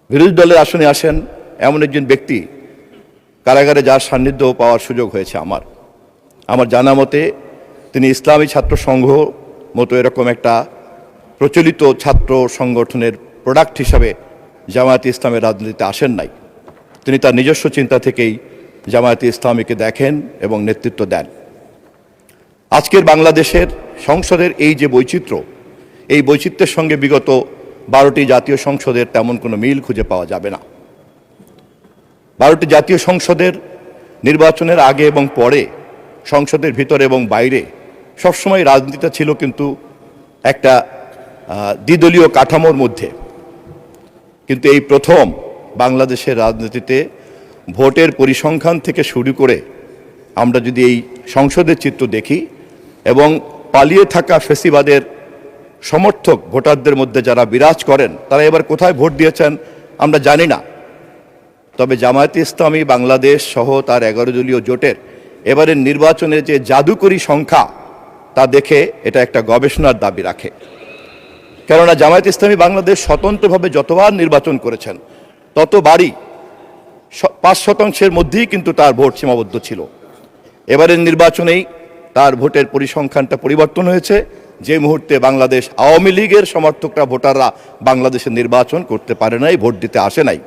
বিরোধী দলের আসনে আসেন এমন একজন ব্যক্তি, কারাগারে যার সান্নিধ্য পাওয়ার সুযোগ হয়েছে আমার জানা মতে তিনি ইসলামী ছাত্র সংঘ মতো এরকম একটা প্রচলিত ছাত্র সংগঠনের প্রোডাক্ট হিসাবে জামায়াতে ইসলামের রাজনীতিতে আসেন নাই। তিনি তার নিজস্ব চিন্তা থেকেই জামায়াতে ইসলামীকে দেখেন এবং নেতৃত্ব দেন। আজকের বাংলাদেশের সংসদের এই যে বৈচিত্র্য, এই বৈচিত্র্যের সঙ্গে বিগত 12টি জাতীয় সংসদের তেমন কোনো মিল খুঁজে পাওয়া যাবে না। 12টি জাতীয় সংসদের নির্বাচনের আগে এবং পরে, সংসদের ভিতরে এবং বাইরে সবসময় রাজনীতিটা ছিল কিন্তু একটা দ্বিদলীয় কাঠামোর মধ্যে। কিন্তু এই প্রথম বাংলাদেশের রাজনীতিতে ভোটের পরিসংখ্যান থেকে শুরু করে আমরা যদি এই সংসদের চিত্র দেখি এবং পালিয়ে থাকা ফ্যাসিবাদের সমর্থক ভোটারদের মধ্যে যারা বিরাজ করেন তারা এবার কোথায় ভোট দিয়েছেন আমরা জানি না। তবে জামায়াতে ইসলামী বাংলাদেশ সহ তার 11 দলীয় জোটের এবারের নির্বাচনের যে জাদুকরী সংখ্যা তা দেখে এটা একটা গবেষণার দাবি রাখে। কেননা জামায়াতে ইসলামী বাংলাদেশ স্বতন্ত্রভাবে যতবার নির্বাচন করেছেন ততবারই 5% মধ্যেই কিন্তু তার ভোট সীমাবদ্ধ ছিল। এবারের নির্বাচনেই তার ভোটের পরিসংখ্যানটা পরিবর্তন হয়েছে। যে মুহূর্তে বাংলাদেশ আওয়ামী লীগের সমর্থকরা ভোটাররা বাংলাদেশের নির্বাচন করতে পারে নাই, ভোট দিতে আসে নাই।